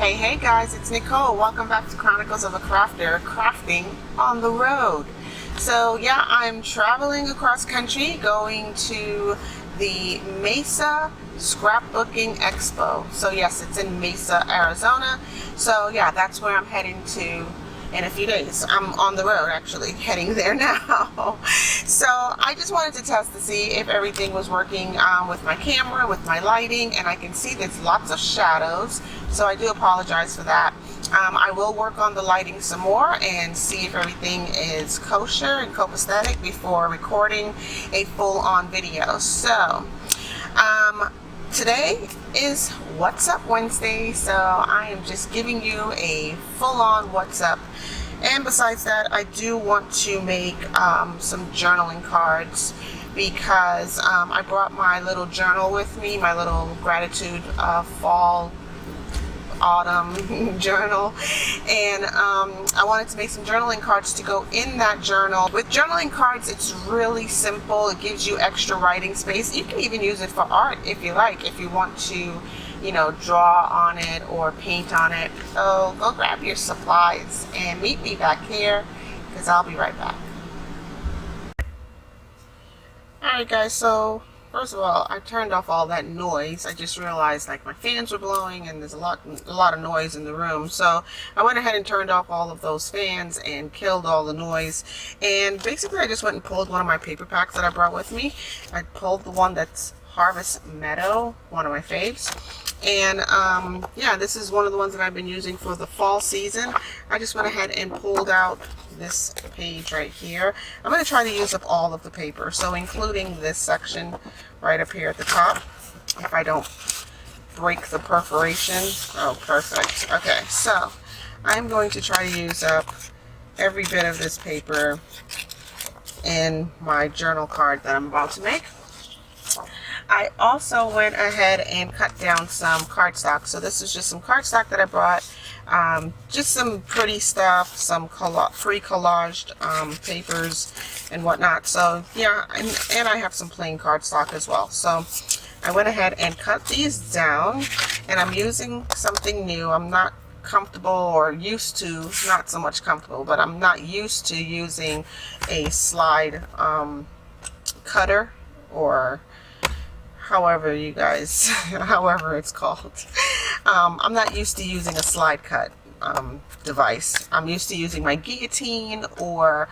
Hey guys, it's Nicole. Welcome back to Chronicles of a Crafter, crafting on the road. So yeah, I'm traveling across country going to the Mesa Scrapbooking Expo. So yes, it's in Mesa, Arizona. So yeah, that's where I'm heading to in a few days. I'm on the road actually, heading there now. So I just wanted to test to see if everything was working with my camera, with my lighting, and I can see there's lots of shadows. So I do apologize for that. I will work on the lighting some more and see if everything is kosher and copacetic before recording a full-on video. So today is What's Up Wednesday, so I am just giving you a full-on What's Up. And besides that, I do want to make some journaling cards because I brought my little journal with me, my little gratitude fall autumn journal, and I wanted to make some journaling cards to go in that journal. With journaling cards, it's really simple. It gives you extra writing space. You can even use it for art if you like, if you want to, you know, draw on it or paint on it. So go grab your supplies and meet me back here because I'll be right back. Alright guys, so first of all, I turned off all that noise. I just realized like my fans were blowing and there's a lot of noise in the room. So I went ahead and turned off all of those fans and killed all the noise. And basically I just went and pulled one of my paper packs that I brought with me. I pulled the one that's Harvest Meadow, one of my faves. And yeah, this is one of the ones that I've been using for the fall season. I just went ahead and pulled out this page right here. I'm going to try to use up all of the paper, so including this section right up here at the top, if I don't break the perforation. Oh, perfect. Okay, so I'm going to try to use up every bit of this paper in my journal card that I'm about to make. I also went ahead and cut down some cardstock. So this is just some cardstock that I brought. Just some pretty stuff, some pre-collaged papers and whatnot. So yeah, and I have some plain cardstock as well. So I went ahead and cut these down, and I'm using something new. I'm not comfortable, or used to, not so much comfortable, but I'm not used to using a slide cutter, or however you guys, however it's called. I'm not used to using a slide cut device. I'm used to using my guillotine or,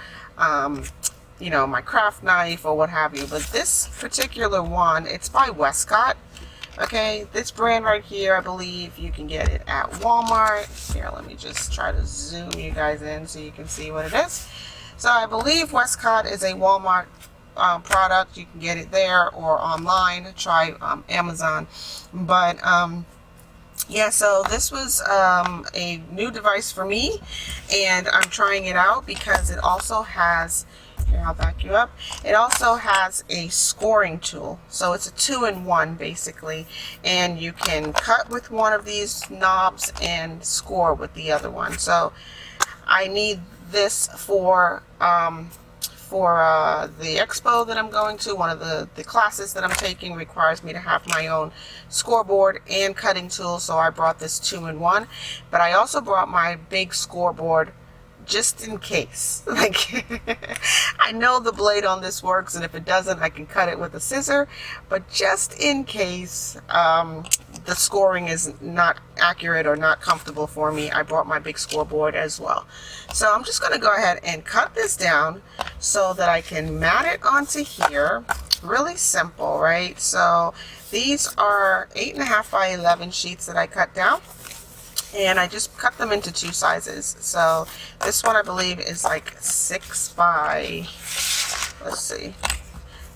you know, my craft knife or what have you. But this particular one, it's by Westcott. Okay, this brand right here, I believe you can get it at Walmart. Here, let me just try to zoom you guys in so you can see what it is. So I believe Westcott is a Walmart product. You can get it there or online. Try Amazon. But yeah, so this was a new device for me, and I'm trying it out because it also has, here, I'll back you up, it also has a scoring tool. So it's a 2-in-1 basically, and you can cut with one of these knobs and score with the other one. So I need this for the expo that I'm going to. One of the classes that I'm taking requires me to have my own scoreboard and cutting tool, so I brought this 2-in-1. But I also brought my big scoreboard just in case. Like, I know the blade on this works, and if it doesn't, I can cut it with a scissor, but just in case the scoring is not accurate or not comfortable for me, I brought my big scoreboard as well. So I'm just going to go ahead and cut this down so that I can mat it onto here. Really simple, right? So these are 8.5 by 11 sheets that I cut down, and I just cut them into 2 sizes. So this one I believe is like 6 by, let's see,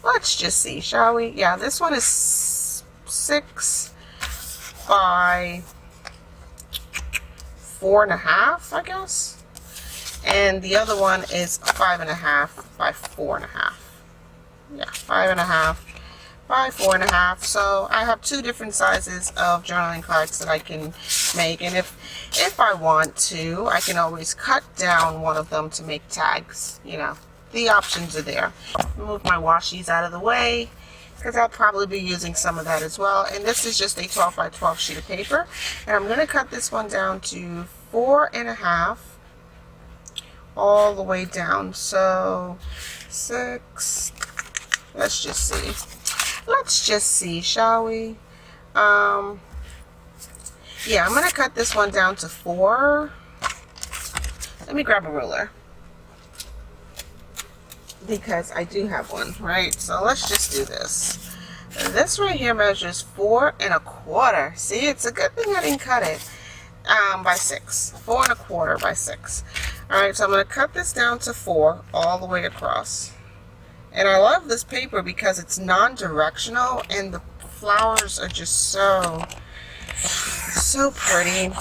let's just see, shall we? Yeah, this one is 6 by 4.5, I guess, and the other one is 5.5 by 4.5. Yeah, 5.5 by 4.5. So I have 2 different sizes of journaling cards that I can make, and if I want to, I can always cut down one of them to make tags. You know, the options are there. Move my washies out of the way, because I'll probably be using some of that as well. And this is just a 12 by 12 sheet of paper, and I'm going to cut this one down to 4.5 all the way down. So 6, let's just see, shall we? Yeah, I'm going to cut this one down to 4. Let me grab a ruler, because I do have one, right? So let's just do this. This right here measures 4.25. See, it's a good thing I didn't cut it by 6. 4.25 by 6. All right, so I'm going to cut this down to 4 all the way across. And I love this paper because it's non-directional, and the flowers are just so pretty.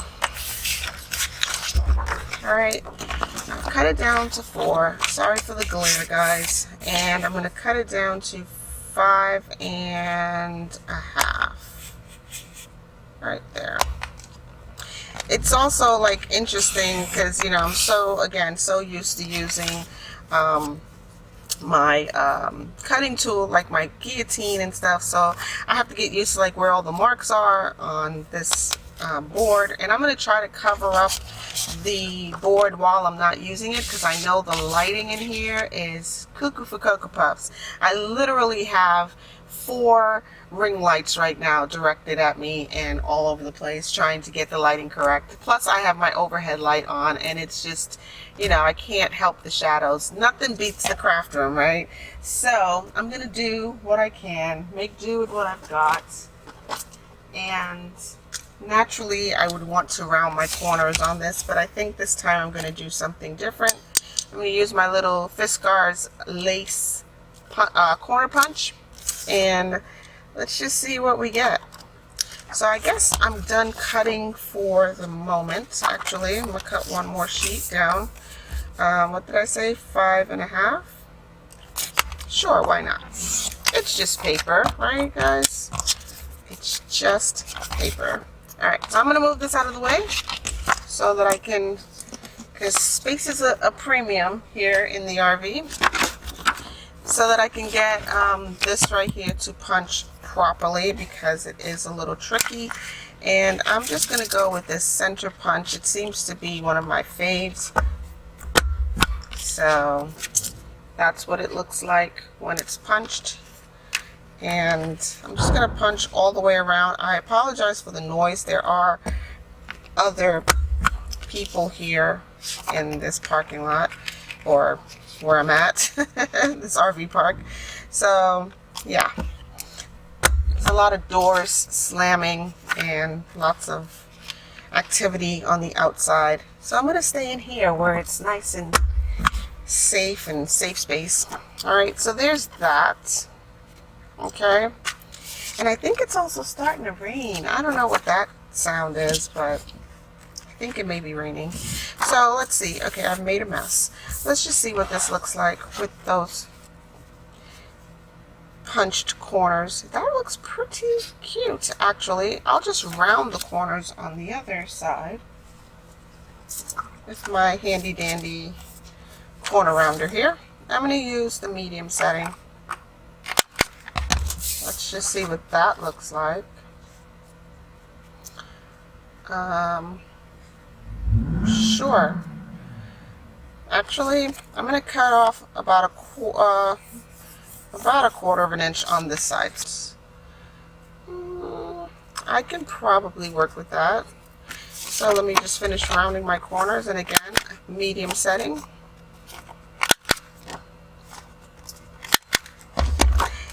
All right, I've cut it down to 4. Sorry for the glare, guys. And I'm going to cut it down to 5.5. Right there. It's also like interesting because, you know, I'm so used to using my cutting tool, like my guillotine and stuff, so I have to get used to like where all the marks are on this board. And I'm going to try to cover up the board while I'm not using it, because I know the lighting in here is cuckoo for Cocoa Puffs. I literally have 4 ring lights right now directed at me and all over the place, trying to get the lighting correct. Plus I have my overhead light on, and it's just, you know, I can't help the shadows. Nothing beats the craft room, right? So I'm gonna do what I can, make do with what I've got. And naturally I would want to round my corners on this, but I think this time I'm going to do something different. I'm going to use my little Fiskars lace corner punch, and let's just see what we get. So I guess I'm done cutting for the moment. Actually, I'm going to cut one more sheet down. What did I say? 5.5? Sure, why not? It's just paper, right, guys? It's just paper. Alright, so I'm going to move this out of the way so that I can, because space is a premium here in the RV, so that I can get this right here to punch properly, because it is a little tricky. And I'm just going to go with this center punch. It seems to be one of my faves. So that's what it looks like when it's punched. And I'm just going to punch all the way around. I apologize for the noise. There are other people here in this parking lot, or where I'm at, this RV park. So yeah, there's a lot of doors slamming and lots of activity on the outside. So I'm going to stay in here where it's nice and safe space. Alright, so there's that. Okay, and I think it's also starting to rain. I don't know what that sound is, but I think it may be raining. So let's see. Okay, I've made a mess. Let's just see what this looks like with those punched corners. That looks pretty cute, actually. I'll just round the corners on the other side with my handy dandy corner rounder here. I'm going to use the medium setting. Let's just see what that looks like. Sure. Actually, I'm going to cut off about a quarter of an inch on this side. I can probably work with that. So let me just finish rounding my corners, and again, medium setting.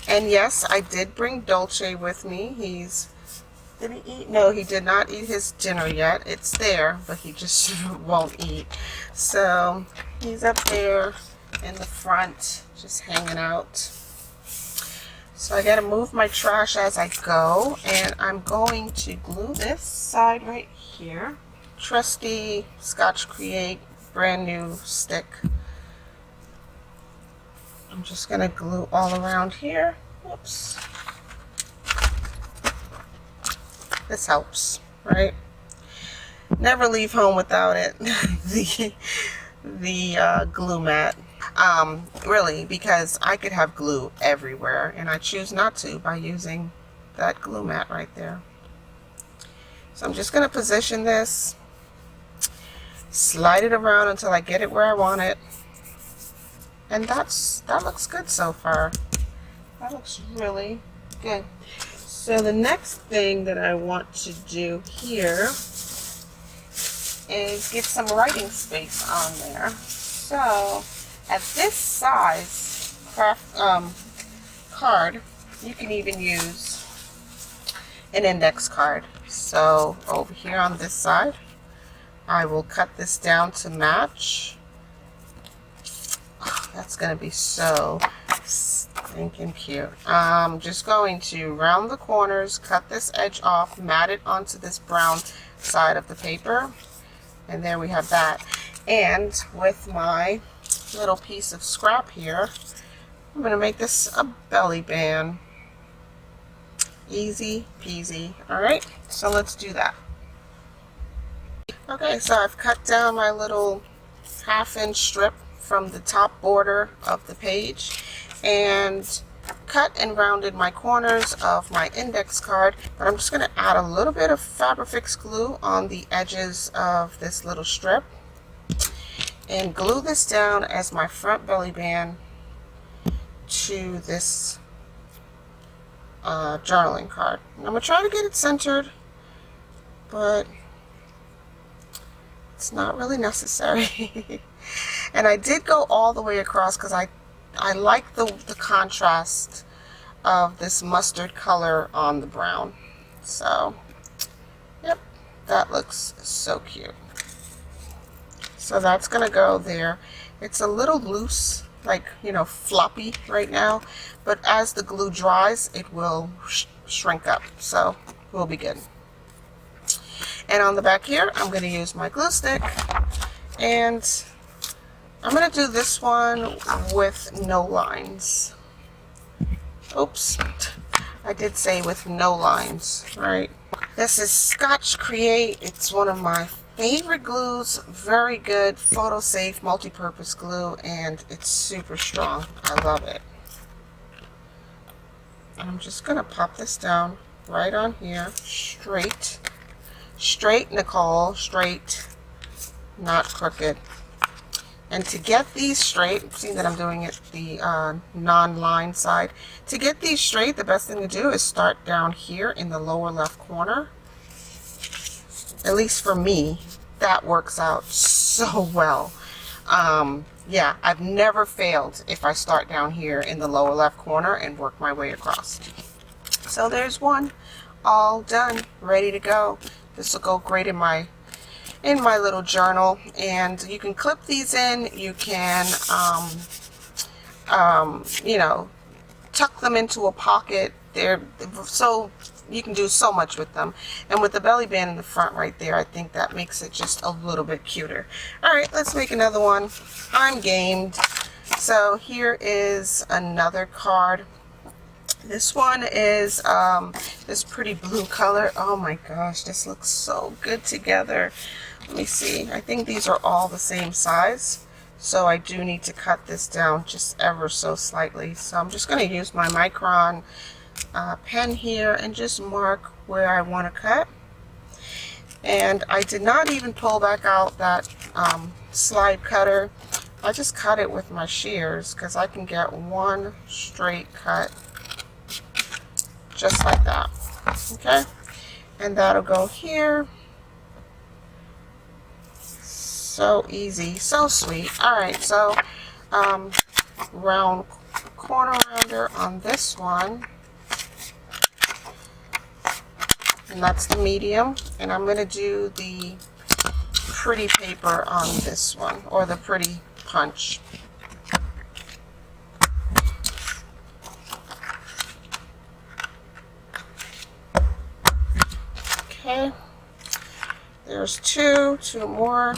And yes, I did bring Dolce with me. Did he eat? No, he did not eat his dinner yet. It's there, but he just won't eat. So he's up there in the front, just hanging out. So I gotta move my trash as I go, and I'm going to glue this side right here. Trusty Scotch Create brand new stick. I'm just gonna glue all around here. Whoops. This helps, right? Never leave home without it. the glue mat. really, because I could have glue everywhere, and I choose not to by using that glue mat right there. So I'm just going to position this, slide it around until I get it where I want it, and that looks good so far. That looks really good. So the next thing that I want to do here is get some writing space on there. So at this size card, you can even use an index card. So over here on this side, I will cut this down to match. Oh, that's going to be so stinking cute. I'm just going to round the corners, cut this edge off, mat it onto this brown side of the paper, and there we have that. And with my little piece of scrap here, I'm going to make this a belly band. Easy peasy. Alright, so let's do that. Okay, so I've cut down my little 1/2-inch strip from the top border of the page and cut and rounded my corners of my index card, but I'm just going to add a little bit of Fabrifix glue on the edges of this little strip and glue this down as my front belly band to this journaling card. And I'm going to try to get it centered, but it's not really necessary. And I did go all the way across because I like the contrast of this mustard color on the brown. So, yep, that looks so cute. So that's going to go there. It's a little loose, like, you know, floppy right now, but as the glue dries, it will shrink up. So we'll be good. And on the back here, I'm going to use my glue stick, and I'm going to do this one with no lines. Oops, I did say with no lines, right? This is Scotch Create. It's one of my favorite glues. Very good, photo safe, multi-purpose glue, and it's super strong. I love it. And I'm just going to pop this down right on here, straight. Straight, Nicole, straight, not crooked. And to get these straight, see that I'm doing it the non-line side. To get these straight, the best thing to do is start down here in the lower left corner. At least for me, that works out so well. Yeah, I've never failed if I start down here in the lower left corner and work my way across. So there's one, all done, ready to go. This will go great in my little journal, and you can clip these in. You can, you know, tuck them into a pocket. They're so, you can do so much with them. And with the belly band in the front right there, I think that makes it just a little bit cuter. All right, let's make another one. I'm gamed. So here is another card. This one is this pretty blue color. Oh my gosh, this looks so good together. Let me see. I think these are all the same size, so I do need to cut this down just ever so slightly. So I'm just going to use my micron pen here and just mark where I want to cut. And I did not even pull back out that slide cutter. I just cut it with my shears because I can get one straight cut just like that. Okay, and that'll go here. So easy, so sweet. All right, so round corner rounder on this one, and that's the medium. And I'm going to do the pretty paper on this one, or the pretty punch. Okay, there's two more.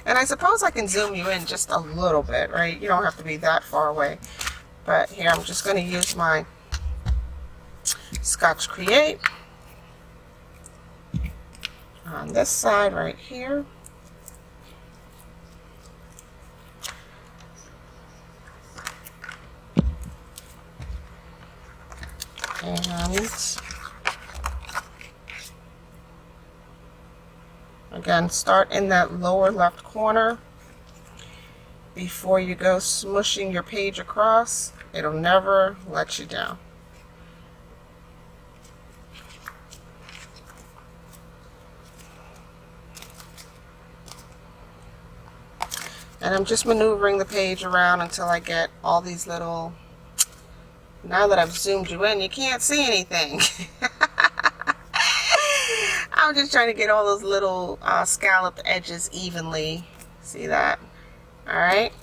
And I suppose I can zoom you in just a little bit, right? You don't have to be that far away. But here, I'm just going to use my Scotch Create on this side right here. And again, start in that lower left corner before you go smushing your page across. It'll never let you down. And I'm just maneuvering the page around until I get all these little, now that I've zoomed you in, you can't see anything. I'm just trying to get all those little scalloped edges evenly. See that? Alright.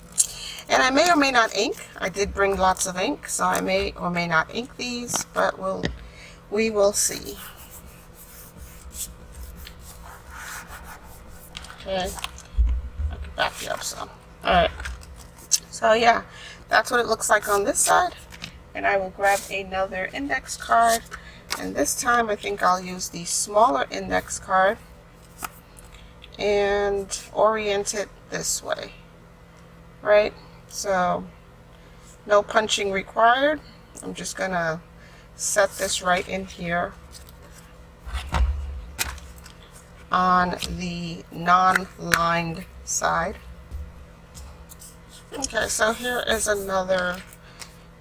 And I may or may not ink. I did bring lots of ink, so I may or may not ink these, but we will see. Okay. I can back you up some. Alright. So yeah, that's what it looks like on this side. And I will grab another index card. And this time I think I'll use the smaller index card and orient it this way. Right? So no punching required. I'm just gonna set this right in here on the non-lined side. Okay, so here is another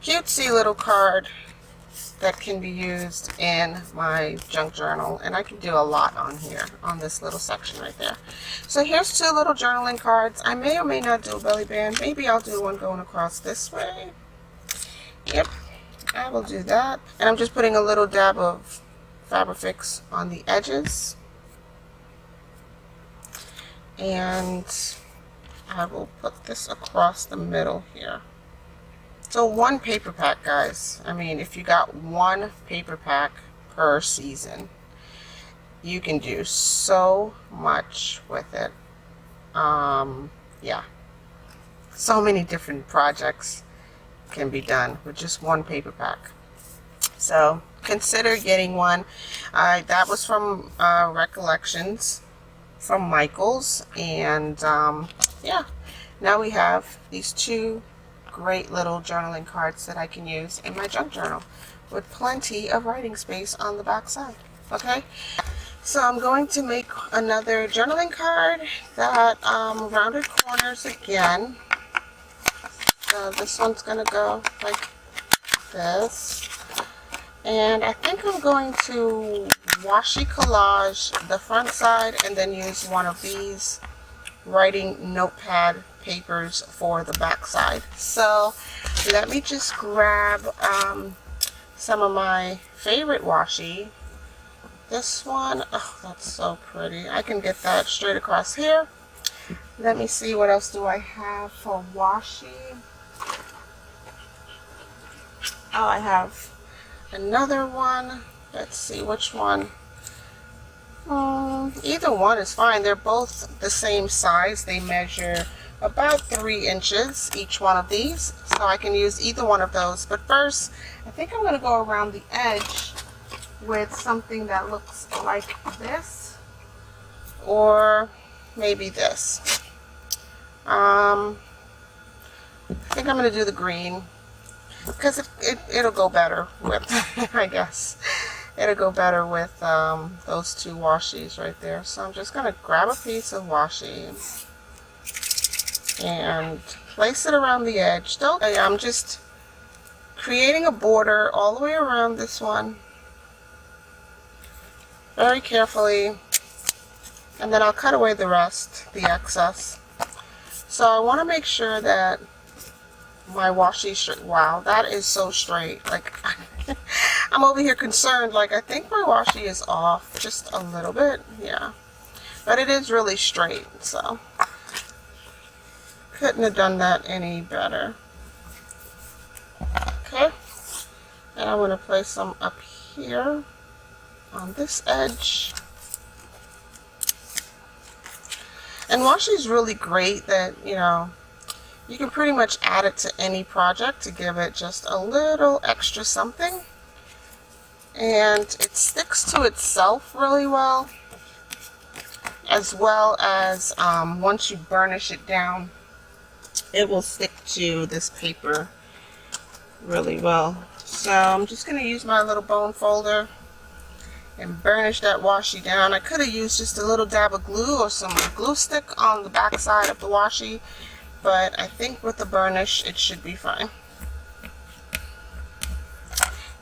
cutesy little card that can be used in my junk journal, and I can do a lot on here on this little section right there. So here's two little journaling cards. I may or may not do a belly band. Maybe I'll do one going across this way. Yep, I will do that. And I'm just putting a little dab of Fabrifix on the edges, and I will put this across the middle here. So one paper pack, guys. I mean, if you got one paper pack per season, you can do so much with it. Yeah. So many different projects can be done with just one paper pack. So consider getting one. That was from Recollections from Michael's. And yeah, now we have these two great little journaling cards that I can use in my junk journal with plenty of writing space on the back side. Okay, so I'm going to make another journaling card that rounded corners again. So this one's gonna go like this, and I think I'm going to Washi Collage the front side and then use one of these writing notepad papers for the back side. So let me just grab some of my favorite washi. This one, oh, that's so pretty. I can get that straight across here. Let me see, what else do I have for washi? Oh, I have another one. Let's see which one. Either one is fine. They're both the same size. They measure about 3 inches, each one of these. So I can use either one of those. But first, I think I'm going to go around the edge with something that looks like this. Or maybe this. I think I'm going to do the green, because it'll go better with, I guess. It'll go better with those two washis right there. So I'm just going to grab a piece of washi and place it around the edge. I'm just creating a border all the way around this one, very carefully, and then I'll cut away the rest, the excess. So I want to make sure that my washi, wow, that is so straight. Like, I'm over here concerned, like, I think my washi is off just a little bit, yeah, but it is really straight, so couldn't have done that any better. Okay, and I'm going to place some up here on this edge. And washi is really great that, you know, you can pretty much add it to any project to give it just a little extra something. And it sticks to itself really well as once you burnish it down, it will stick to this paper really well. So I'm just going to use my little bone folder and burnish that washi down. I could have used just a little dab of glue or some glue stick on the back side of the washi, but I think with the burnish it should be fine.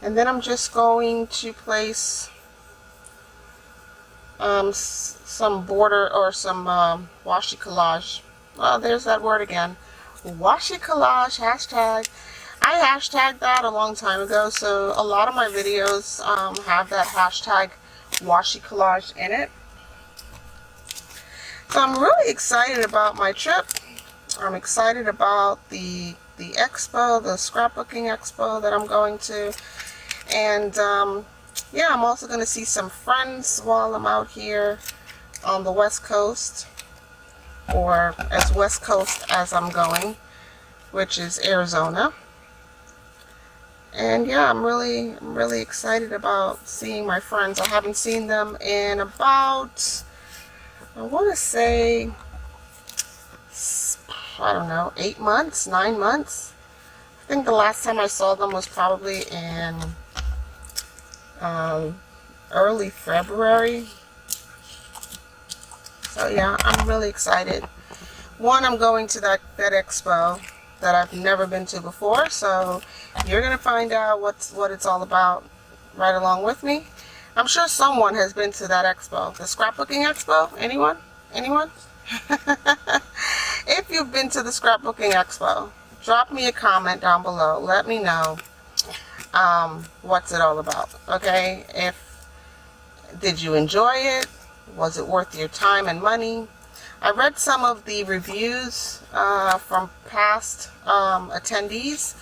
And then I'm just going to place some border or some Washi Collage. Well, there's that word again. Washi Collage hashtag. I hashtagged that a long time ago, so a lot of my videos have that hashtag Washi Collage in it. So I'm really excited about my trip. I'm excited about the expo, the Scrapbooking Expo that I'm going to. And yeah, I'm also going to see some friends while I'm out here on the West Coast, or as West Coast as I'm going, which is Arizona. And yeah, I'm really excited about seeing my friends. I haven't seen them in about, I want to say, I don't know, 8 months, 9 months. I think the last time I saw them was probably in early February. So yeah, I'm really excited. One, I'm going to that expo that I've never been to before, so you're gonna find out what it's all about right along with me. I'm sure someone has been to that expo, the Scrapbooking Expo. Anyone? If you've been to the Scrapbooking Expo, drop me a comment down below. Let me know what's it all about. Okay, did you enjoy it? Was it worth your time and money? I read some of the reviews from past attendees,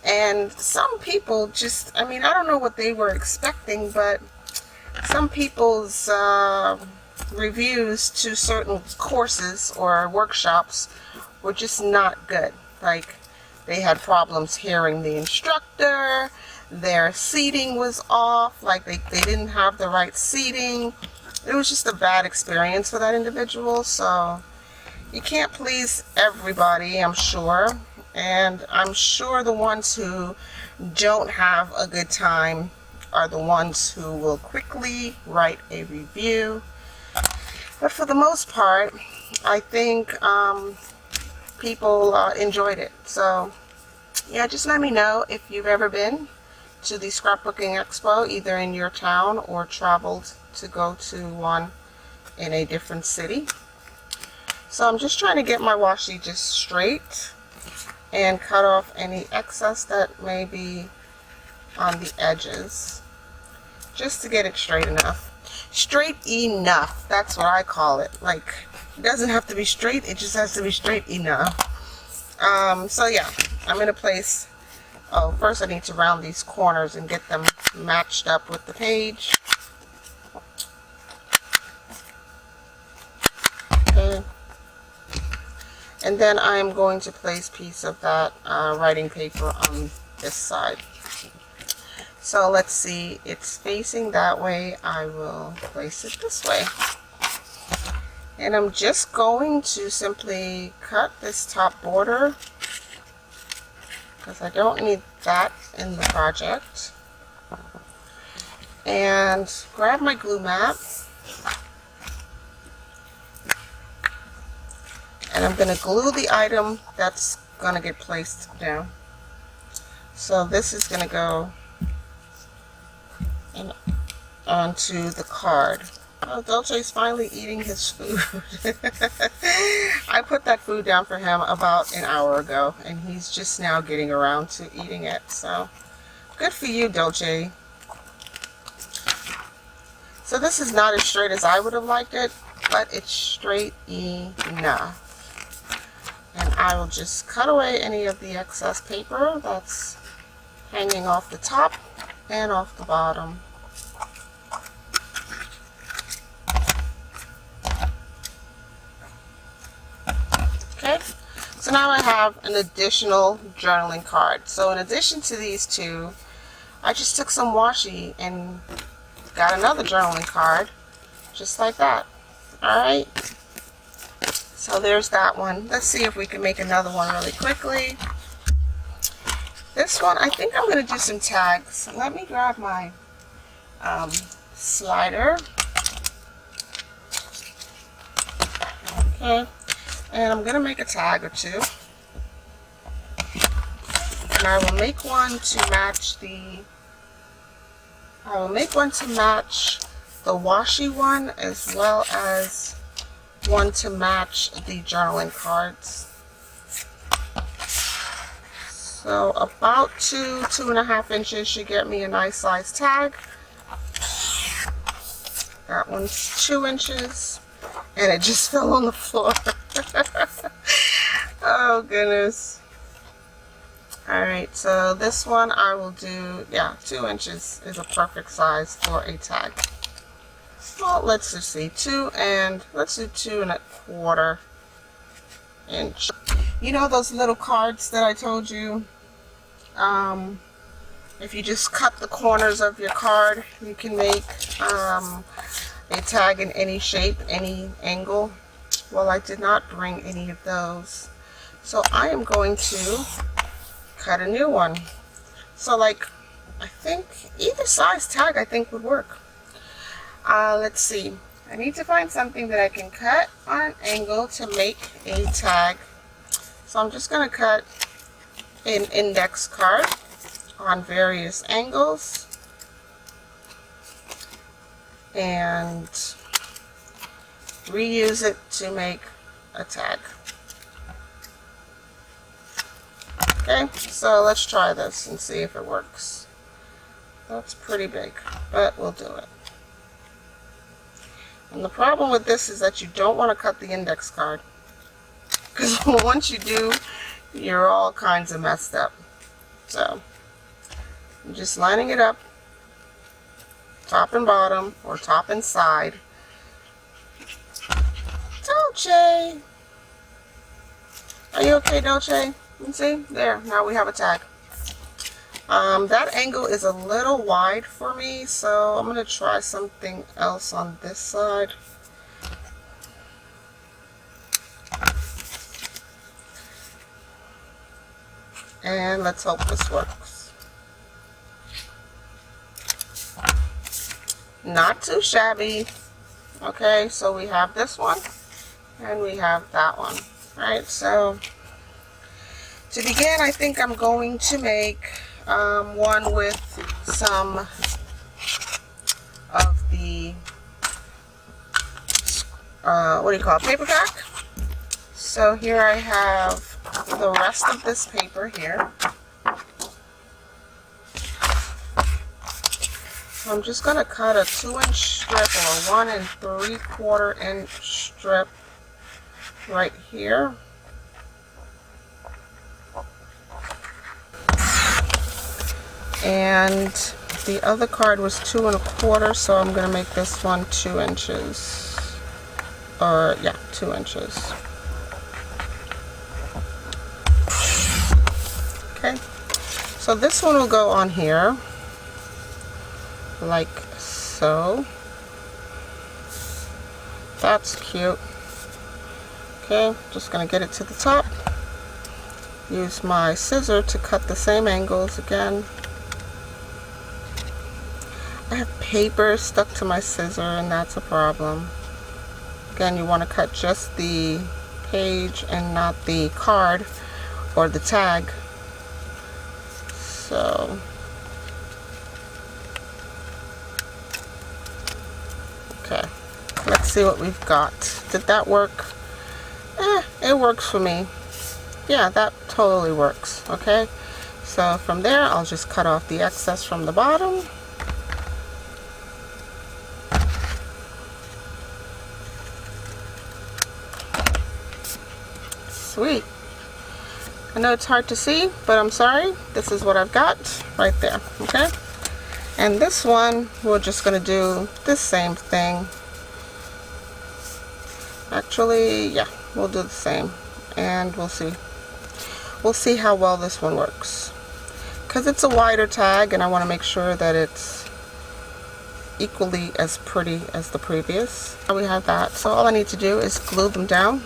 and some people just, I mean, I don't know what they were expecting, but some people's reviews to certain courses or workshops were just not good. Like, they had problems hearing the instructor, their seating was off, like they didn't have the right seating. It was just a bad experience for that individual. So you can't please everybody, I'm sure. And I'm sure the ones who don't have a good time are the ones who will quickly write a review. But for the most part, I think people enjoyed it. So yeah, just let me know if you've ever been to the Scrapbooking Expo, either in your town or traveled to go to one in a different city. So I'm just trying to get my washi just straight and cut off any excess that may be on the edges, just to get it straight enough. Straight enough, that's what I call it. Like, it doesn't have to be straight, it just has to be straight enough. So yeah, I'm going to place, oh, first I need to round these corners and get them matched up with the page. Okay. And then I'm going to place a piece of that writing paper on this side. So let's see, it's facing that way. I will place it this way. And I'm just going to simply cut this top border because I don't need that in the project. And grab my glue mat. And I'm going to glue the item that's going to get placed down. So this is going to go onto the card. Oh, Dolce's finally eating his food. I put that food down for him about an hour ago, and he's just now getting around to eating it. So, good for you, Dolce. So this is not as straight as I would have liked it, but it's straight enough. And I will just cut away any of the excess paper that's hanging off the top and off the bottom. Okay, so now I have an additional journaling card. So in addition to these two, I just took some washi and got another journaling card, just like that. Alright, so there's that one. Let's see if we can make another one really quickly. This one, I think I'm going to do some tags. Let me grab my slider. Okay, and I'm going to make a tag or two. And I will make one to match the washi one, as well as one to match the journaling cards. So about 2.5 inches should get me a nice size tag. That one's 2 inches, and it just fell on the floor. Oh goodness. Alright, so this one I will do, yeah, 2 inches is a perfect size for a tag. Well, let's just see, let's do 2.25 inch. You know those little cards that I told you? If you just cut the corners of your card, you can make a tag in any shape, any angle. Well, I did not bring any of those, so I am going to cut a new one. So like, I think either size tag I think would work. Let's see, I need to find something that I can cut on an angle to make a tag. So I'm just going to cut an index card on various angles and reuse it to make a tag. Okay, so let's try this and see if it works. That's pretty big, but we'll do it. And the problem with this is that you don't want to cut the index card, because once you do, you're all kinds of messed up. So I'm just lining it up, top and bottom, or top and side. Dolce! Are you okay, Dolce? You see? There, now we have a tag. That angle is a little wide for me, so I'm going to try something else on this side. And let's hope this works. Not too shabby. Okay, so we have this one and we have that one. Right, so to begin, I think I'm going to make one with some of the what do you call it, paper back. So here I have the rest of this paper here. So I'm just going to cut a 2-inch strip or a 1 3/4 inch strip right here. And the other card was 2 1/4, so I'm going to make this one 2 inches. Or yeah, 2 inches. Okay, so this one will go on here like so. That's cute. Okay, just gonna get it to the top. Use my scissor to cut the same angles again. I have paper stuck to my scissor, and that's a problem. Again, you want to cut just the page and not the card or the tag. So okay, let's see what we've got. Did that work? It works for me. Yeah, that totally works. Okay, so from there I'll just cut off the excess from the bottom. Sweet. I know it's hard to see, but I'm sorry. This is what I've got right there. Okay, and this one we're just going to do the same thing. Actually, yeah, we'll do the same, and we'll see how well this one works, because it's a wider tag and I want to make sure that it's equally as pretty as the previous. We have that, so all I need to do is glue them down.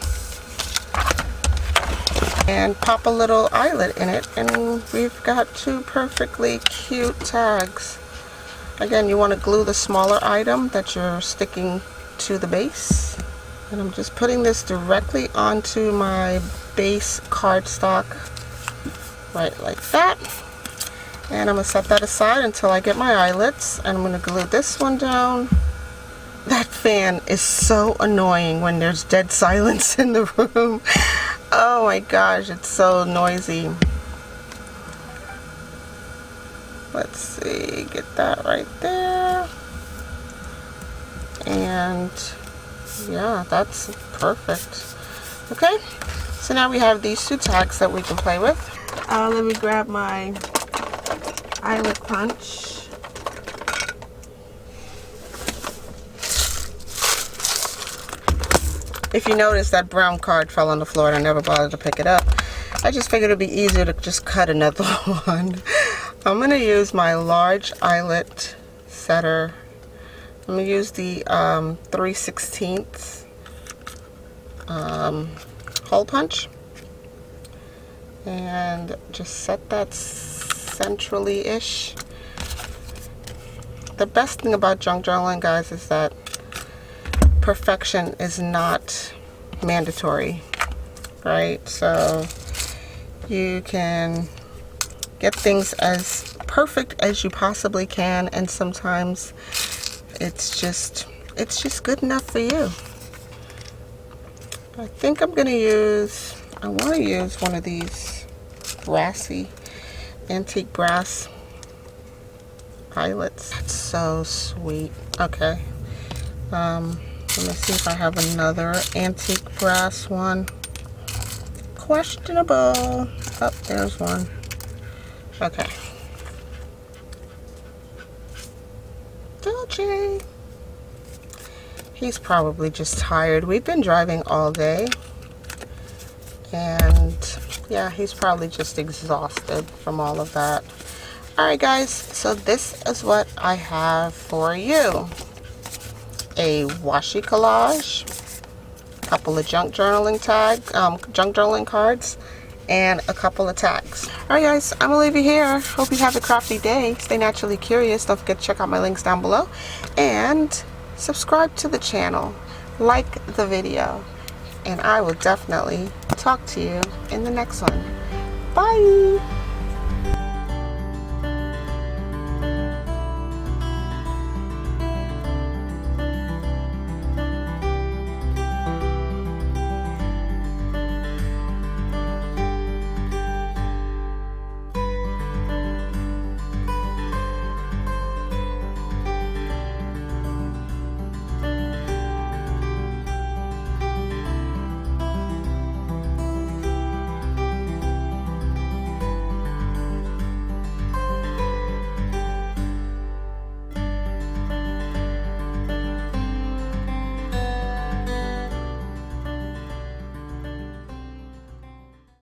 and pop a little eyelet in it, and we've got 2 perfectly cute tags. Again, you want to glue the smaller item that you're sticking to the base. And I'm just putting this directly onto my base cardstock, right like that. And I'm going to set that aside until I get my eyelets. And I'm going to glue this one down. That fan is so annoying when there's dead silence in the room. Oh my gosh, it's so noisy. Let's see, get that right there. And yeah, that's perfect. Okay, so now we have these 2 tags that we can play with. Let me grab my eyelet punch. If you notice, that brown card fell on the floor and I never bothered to pick it up. I just figured it'd be easier to just cut another one. I'm going to use my large eyelet setter. I'm going to use the 3/16 hole punch. And just set that centrally-ish. The best thing about junk journaling, guys, is that perfection is not mandatory, right? So you can get things as perfect as you possibly can, and sometimes it's just good enough for you. I think I want to use one of these brassy, antique brass eyelets. That's so sweet. Okay. Let me see if I have another antique brass one. Questionable. Oh, there's one. Okay. Dolce. He's probably just tired. We've been driving all day. And yeah, he's probably just exhausted from all of that. Alright guys, so this is what I have for you. A washi collage, a couple of junk journaling cards, and a couple of tags. Alright guys, I'm gonna leave you here. Hope you have a crafty day. Stay naturally curious. Don't forget to check out my links down below, and subscribe to the channel, like the video, and I will definitely talk to you in the next one. Bye.